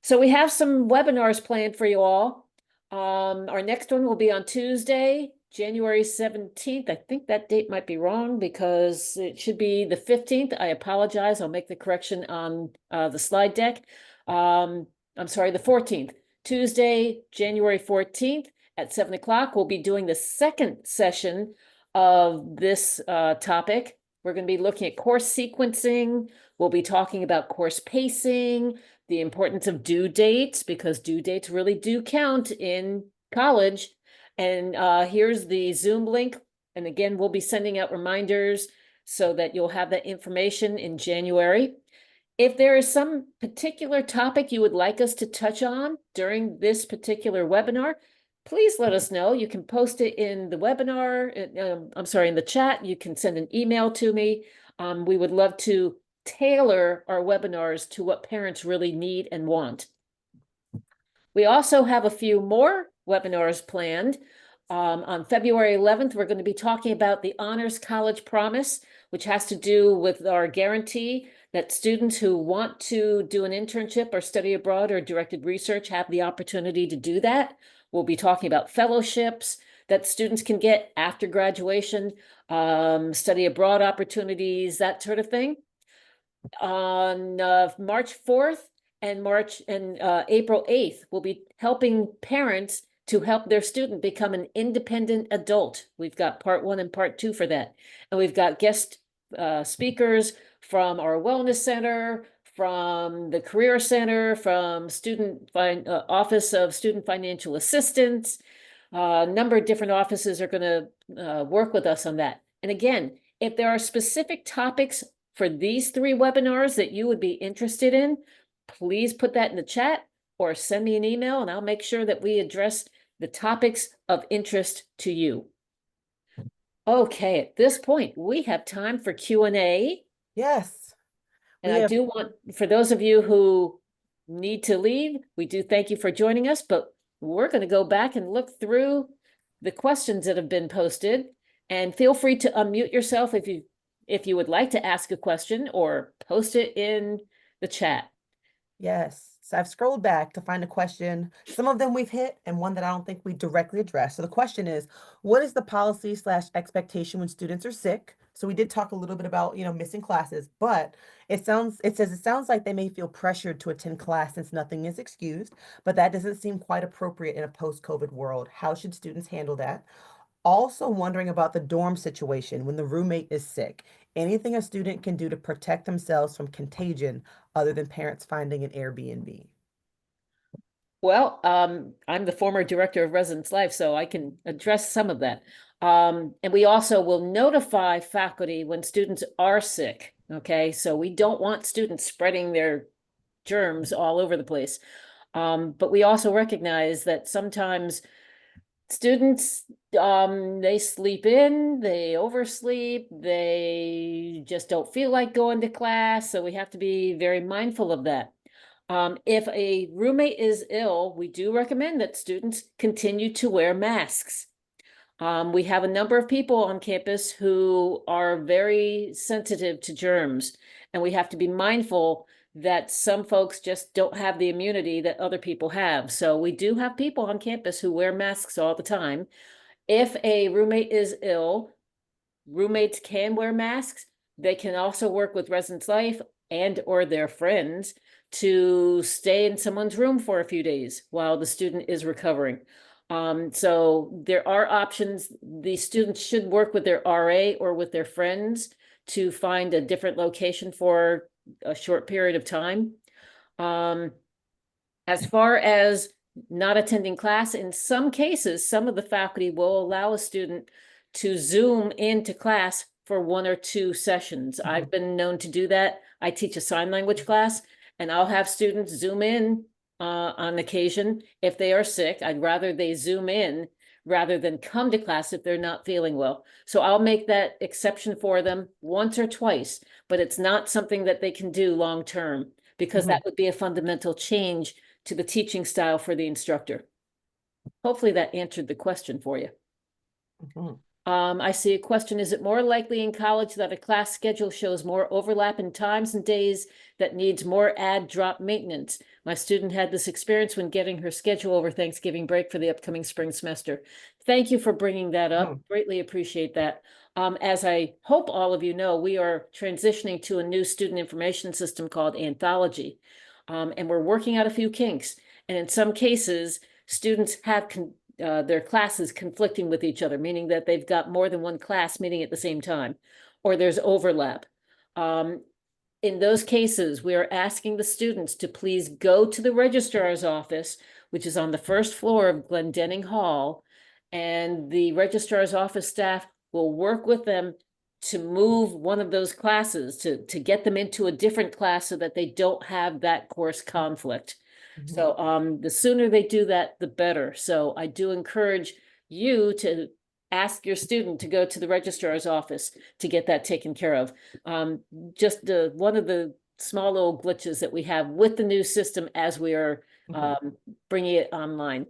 Speaker 1: So we have some webinars planned for you all. Our next one will be on Tuesday, January 17th. I think that date might be wrong because it should be the 15th. I apologize. I'll make the correction on the slide deck. I'm sorry, the 14th. Tuesday, January 14th at 7 o'clock. We'll be doing the second session of this topic. We're going to be looking at course sequencing. We'll be talking about course pacing, the importance of due dates, because due dates really do count in college. And here's the Zoom link. And again, we'll be sending out reminders so that you'll have that information in January. If there is some particular topic you would like us to touch on during this particular webinar, please let us know. You can post it in the webinar, in the chat. You can send an email to me. We would love to tailor our webinars to what parents really need and want. We also have a few more webinars planned. On February 11th, we're going to be talking about the Honors College Promise, which has to do with our guarantee that students who want to do an internship or study abroad or directed research have the opportunity to do that. We'll be talking about fellowships that students can get after graduation, study abroad opportunities, that sort of thing. On March 4th and April 8th, we'll be helping parents to help their student become an independent adult. We've got part 1 and part 2 for that. And we've got guest speakers from our wellness center, from the career center, from Office of Student Financial Assistance. A number of different offices are going to work with us on that. And again, if there are specific topics for these 3 webinars that you would be interested in, please put that in the chat or send me an email and I'll make sure that we address the topics of interest to you. Okay, at this point, we have time for Q&A.
Speaker 2: Yes.
Speaker 1: And I do want, for those of you who need to leave, we do thank you for joining us, but we're going to go back and look through the questions that have been posted, and feel free to unmute yourself if you would like to ask a question or post it in the chat.
Speaker 2: Yes. So I've scrolled back to find a question. Some of them we've hit and one that I don't think we directly addressed. So the question is, what is the policy/expectation when students are sick? So we did talk a little bit about, missing classes, but it sounds like they may feel pressured to attend class since nothing is excused, but that doesn't seem quite appropriate in a post-COVID world. How should students handle that? Also wondering about the dorm situation when the roommate is sick. Anything a student can do to protect themselves from contagion other than parents finding an Airbnb?
Speaker 1: Well, I'm the former director of Residence Life, so I can address some of that. And we also will notify faculty when students are sick, okay? So we don't want students spreading their germs all over the place. But we also recognize that sometimes students, they sleep in, they oversleep, they just don't feel like going to class. So we have to be very mindful of that. If a roommate is ill, we do recommend that students continue to wear masks. We have a number of people on campus who are very sensitive to germs, and we have to be mindful that some folks just don't have the immunity that other people have. So we do have people on campus who wear masks all the time. If a roommate is ill, roommates can wear masks. They can also work with Residence Life and or their friends to stay in someone's room for a few days while the student is recovering. So there are options. The students should work with their RA or with their friends to find a different location for a short period of time. As far as not attending class, in some cases, some of the faculty will allow a student to Zoom into class for 1 or 2 sessions. I've been known to do that. I teach a sign language class, and I'll have students Zoom in on occasion if they are sick. I'd rather they Zoom in rather than come to class if they're not feeling well. So I'll make that exception for them once or twice, but it's not something that they can do long term, because that would be a fundamental change to the teaching style for the instructor. Hopefully that answered the question for you. I see a question, is it more likely in college that a class schedule shows more overlap in times and days that needs more add drop maintenance? My student had this experience when getting her schedule over Thanksgiving break for the upcoming spring semester. Thank you for bringing that up. Greatly appreciate that. As I hope all of you know, we are transitioning to a new student information system called Anthology. And we're working out a few kinks. And in some cases, students have their classes conflicting with each other, meaning that they've got more than one class meeting at the same time, or there's overlap. In those cases, we are asking the students to please go to the registrar's office, which is on the first floor of Glendenning Hall, and the registrar's office staff will work with them to move one of those classes, to get them into a different class so that they don't have that course conflict. So the sooner they do that, the better. So I do encourage you to ask your student to go to the registrar's office to get that taken care of. Just one of the small little glitches that we have with the new system as we are bringing it online.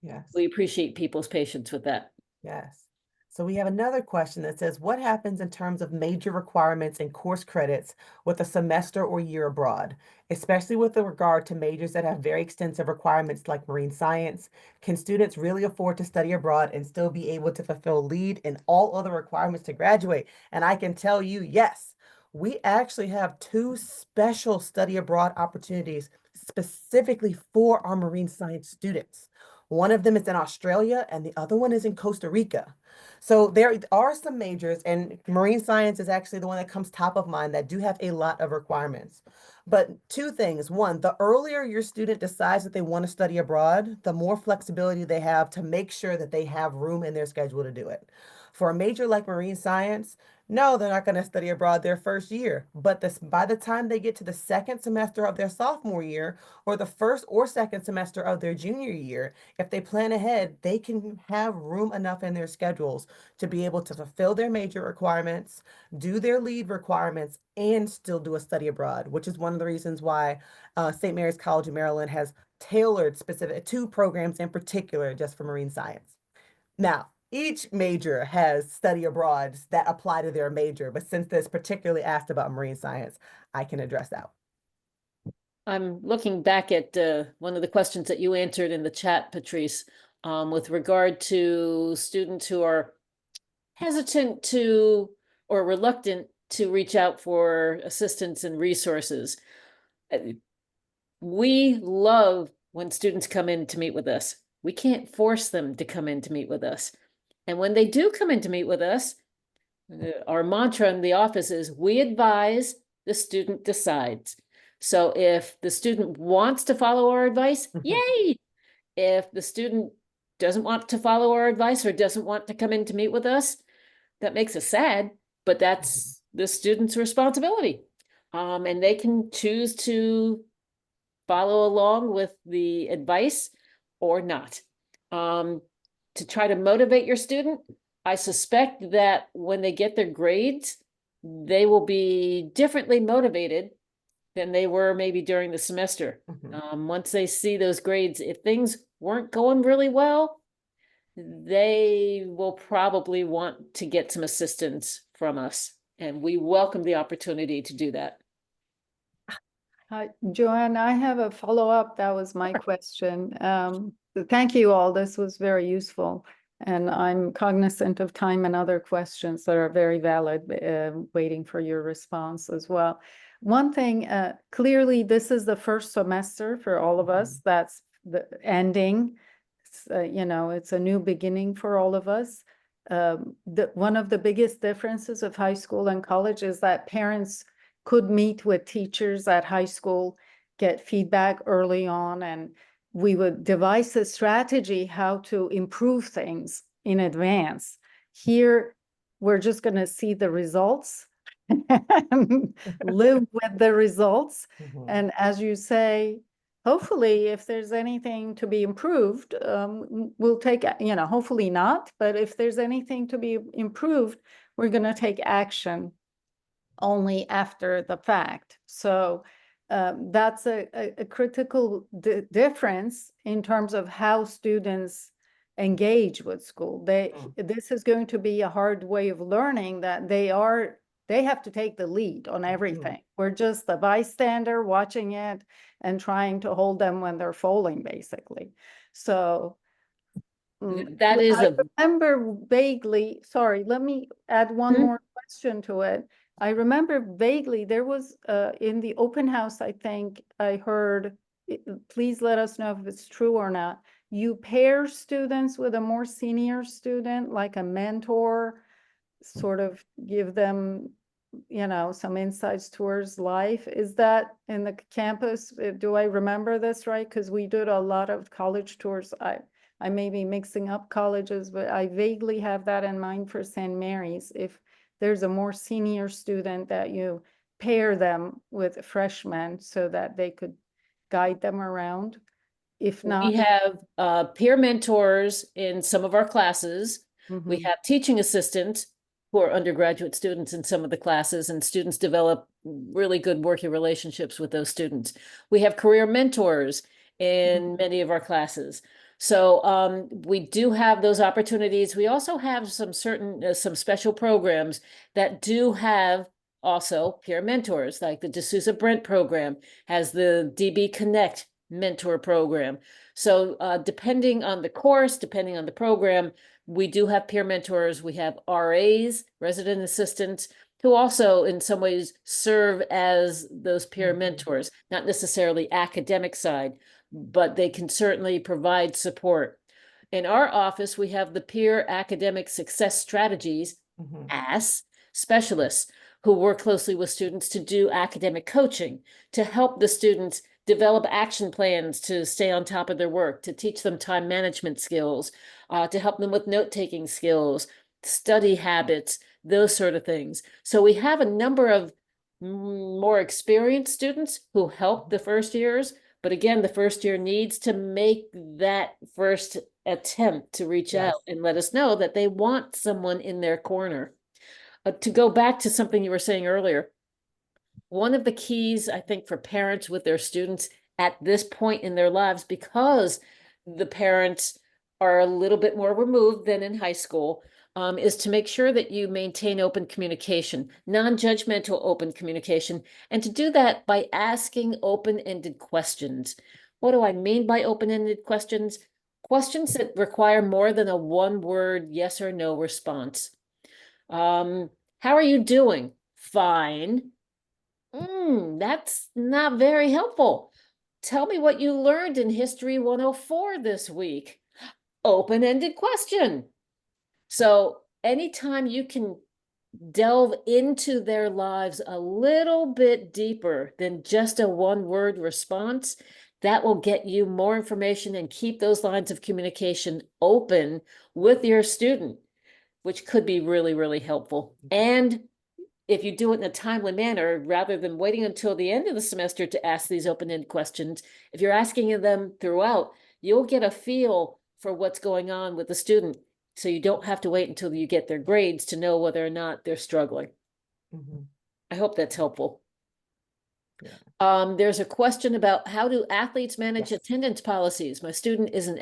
Speaker 2: Yes.
Speaker 1: We appreciate people's patience with that.
Speaker 2: Yes. So we have another question that says, what happens in terms of major requirements and course credits with a semester or year abroad, especially with regard to majors that have very extensive requirements like marine science? Can students really afford to study abroad and still be able to fulfill LEAD and all other requirements to graduate? And I can tell you, yes, we actually have 2 special study abroad opportunities specifically for our marine science students. One of them is in Australia and the other one is in Costa Rica. So there are some majors, and marine science is actually the one that comes top of mind, that do have a lot of requirements. But 2 things. One, the earlier your student decides that they want to study abroad, the more flexibility they have to make sure that they have room in their schedule to do it. For a major like marine science, no, they're not going to study abroad their first year. But by the time they get to the second semester of their sophomore year, or the first or second semester of their junior year, if they plan ahead, they can have room enough in their schedules to be able to fulfill their major requirements, do their LEAD requirements, and still do a study abroad, which is one of the reasons why St. Mary's College of Maryland has tailored specific 2 programs in particular just for marine science. Now, each major has study abroads that apply to their major, but since this particularly asked about marine science, I can address that.
Speaker 1: I'm looking back at one of the questions that you answered in the chat, Patrice, with regard to students who are hesitant to or reluctant to reach out for assistance and resources. We love when students come in to meet with us. We can't force them to come in to meet with us. And when they do come in to meet with us, our mantra in the office is, we advise, the student decides. So if the student wants to follow our advice, yay! If the student doesn't want to follow our advice or doesn't want to come in to meet with us, that makes us sad, but that's the student's responsibility. And they can choose to follow along with the advice or not. To try to motivate your student, I suspect that when they get their grades, they will be differently motivated than they were maybe during the semester. Once they see those grades, if things weren't going really well, they will probably want to get some assistance from us, and we welcome the opportunity to do that.
Speaker 4: Joanne, I have a follow-up. That was my question. Thank you all. This was very useful. And I'm cognizant of time and other questions that are very valid, waiting for your response as well. One thing, clearly, this is the first semester for all of us. That's the ending. It's, it's a new beginning for all of us. one of the biggest differences of high school and college is that parents could meet with teachers at high school, get feedback early on, and we would devise a strategy how to improve things in advance. Here, we're just going to see the results and live with the results.
Speaker 2: Mhm.
Speaker 4: And as you say, hopefully, if there's anything to be improved, we'll take, hopefully not, but if there's anything to be improved, we're going to take action only after the fact. So that's a critical difference in terms of how students engage with school. This is going to be a hard way of learning that they have to take the lead on everything. We're just the bystander watching it and trying to hold them when they're falling, basically. So
Speaker 1: That is
Speaker 4: I
Speaker 1: a
Speaker 4: remember vaguely, sorry, let me add one more question to it. I remember vaguely there was in the open house, I think I heard, please let us know if it's true or not. You pair students with a more senior student, like a mentor, sort of give them, some insights towards life. Is that in the campus? Do I remember this right? Because we did a lot of college tours. I may be mixing up colleges, but I vaguely have that in mind for St. Mary's. If there's a more senior student that you pair them with freshmen so that they could guide them around. If not,
Speaker 1: we have peer mentors in some of our classes. We have teaching assistants who are undergraduate students in some of the classes, and students develop really good working relationships with those students. We have career mentors in many of our classes. So we do have those opportunities. We also have some special programs that do have also peer mentors, like the D'Souza Brent program has the DB Connect mentor program. So depending on the course, depending on the program, we do have peer mentors. We have RAs, resident assistants, who also in some ways serve as those peer mentors, not necessarily academic side, but they can certainly provide support. In our office, we have the Peer Academic Success Strategies, AS, specialists who work closely with students to do academic coaching, to help the students develop action plans to stay on top of their work, to teach them time management skills, to help them with note-taking skills, study habits, those sort of things. So we have a number of more experienced students who help the first years, but again, the first year needs to make that first attempt to reach out and let us know that they want someone in their corner. To go back to something you were saying earlier, one of the keys, I think, for parents with their students at this point in their lives, because the parents are a little bit more removed than in high school, is to make sure that you maintain open communication, non-judgmental open communication, and to do that by asking open-ended questions. What do I mean by open-ended questions? Questions that require more than a one-word yes or no response. How are you doing? Fine. That's not very helpful. Tell me what you learned in History 104 this week. Open-ended question. So anytime you can delve into their lives a little bit deeper than just a one-word response, that will get you more information and keep those lines of communication open with your student, which could be really, really helpful. And if you do it in a timely manner, rather than waiting until the end of the semester to ask these open-ended questions, if you're asking them throughout, you'll get a feel for what's going on with the student. So you don't have to wait until you get their grades to know whether or not they're struggling. I hope that's helpful. There's a question about how do athletes manage attendance policies? My student is on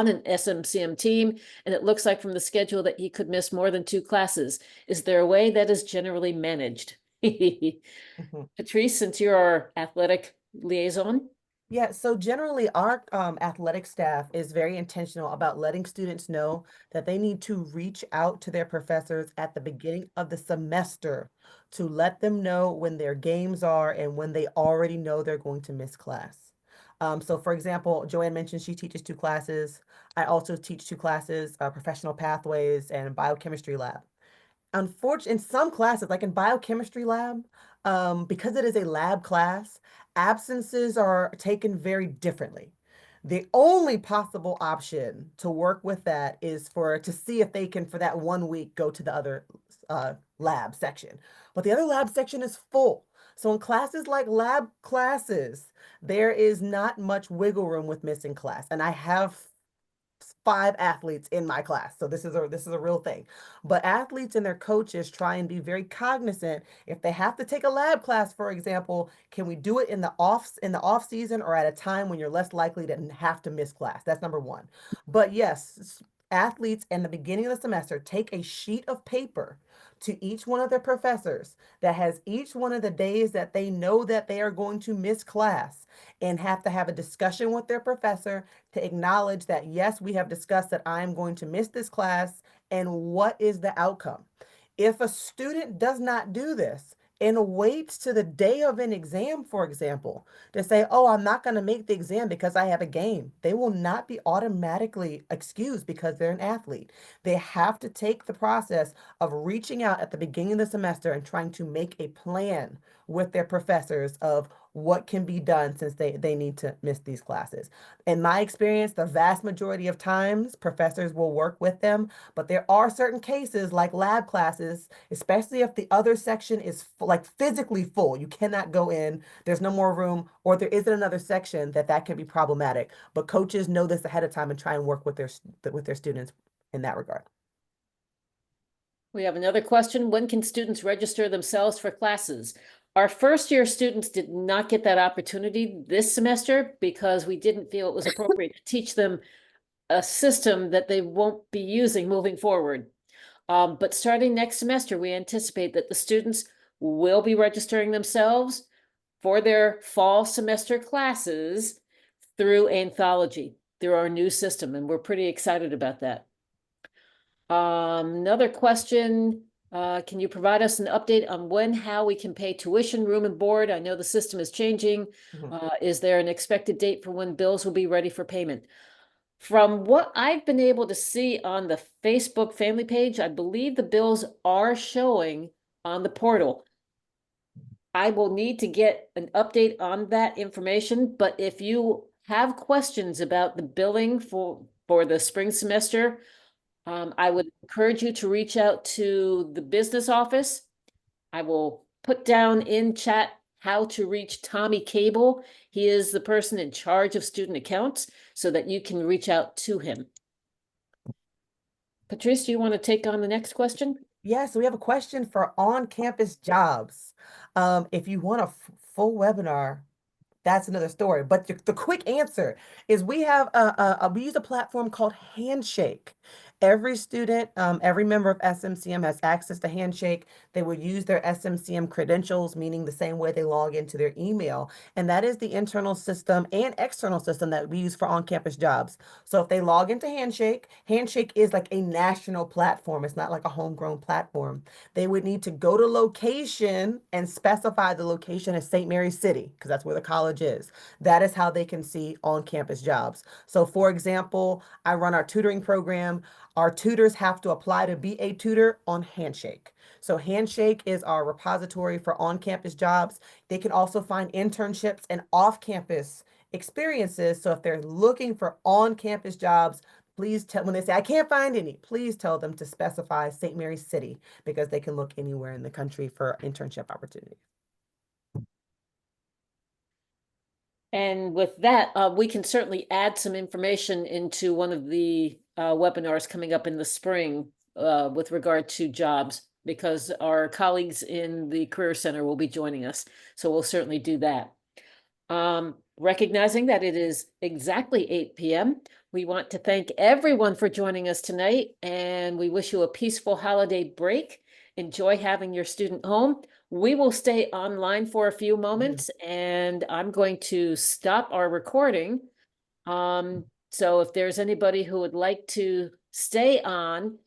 Speaker 1: an SMCM team, and it looks like from the schedule that he could miss more than 2 classes. Is there a way that is generally managed? Patrice, since you're our athletic liaison.
Speaker 2: Yeah, so generally our athletic staff is very intentional about letting students know that they need to reach out to their professors at the beginning of the semester to let them know when their games are and when they already know they're going to miss class. So for example, Joanne mentioned she teaches 2 classes. I also teach 2 classes, professional pathways and biochemistry lab. Unfortunately, in some classes, like in biochemistry lab, because it is a lab class, absences are taken very differently. The only possible option to work with that is to see if they can, for that 1 week, go to the other lab section. But the other lab section is full. So in classes like lab classes, there is not much wiggle room with missing class. And I have 5 athletes in my class. So this is a real thing. But athletes and their coaches try and be very cognizant. If they have to take a lab class, for example, can we do it in the off season or at a time when you're less likely to have to miss class? That's number one. But yes, athletes in the beginning of the semester take a sheet of paper to each one of their professors that has each one of the days that they know that they are going to miss class and have to have a discussion with their professor to acknowledge that, yes, we have discussed that I am going to miss this class and what is the outcome. If a student does not do this and waits to the day of an exam, for example, to say, oh, I'm not going to make the exam because I have a game, they will not be automatically excused because they're an athlete. They have to take the process of reaching out at the beginning of the semester and trying to make a plan with their professors of what can be done since they need to miss these classes. In my experience, the vast majority of times professors will work with them, but there are certain cases like lab classes, especially if the other section is like physically full, you cannot go in, there's no more room, or there isn't another section that can be problematic. But coaches know this ahead of time and try and work with their students in that regard.
Speaker 1: We have another question. When can students register themselves for classes? Our first year students did not get that opportunity this semester because we didn't feel it was appropriate to teach them a system that they won't be using moving forward. But starting next semester, we anticipate that the students will be registering themselves for their fall semester classes through Anthology, through our new system, and we're pretty excited about that. Another question, can you provide us an update on how we can pay tuition, room and board? I know the system is changing. Is there an expected date for when bills will be ready for payment? From what I've been able to see on the Facebook family page, I believe the bills are showing on the portal. I will need to get an update on that information, but if you have questions about the billing for the spring semester, I would encourage you to reach out to the business office. I will put down in chat how to reach Tommy Cable. He is the person in charge of student accounts so that you can reach out to him. Patrice, do you want to take on the next question?
Speaker 2: Yeah, so we have a question for on-campus jobs. If you want a full webinar, that's another story. But the quick answer is we have we use a platform called Handshake. Every student, every member of SMCM has access to Handshake. They would use their SMCM credentials, meaning the same way they log into their email. And that is the internal system and external system that we use for on-campus jobs. So if they log into Handshake, Handshake is like a national platform. It's not like a homegrown platform. They would need to go to location and specify the location as St. Mary's City, because that's where the college is. That is how they can see on-campus jobs. So for example, I run our tutoring program. Our tutors have to apply to be a tutor on Handshake. So Handshake is our repository for on-campus jobs. They can also find internships and off-campus experiences. So if they're looking for on-campus jobs, please tell, when they say, I can't find any, please tell them to specify St. Mary's City because they can look anywhere in the country for internship opportunities.
Speaker 1: And with that, we can certainly add some information into one of the webinars coming up in the spring with regard to jobs, because our colleagues in the Career Center will be joining us. So we'll certainly do that. Recognizing that it is exactly 8 p.m., we want to thank everyone for joining us tonight, and we wish you a peaceful holiday break. Enjoy having your student home. We will stay online for a few moments, and I'm going to stop our recording. So if there's anybody who would like to stay on,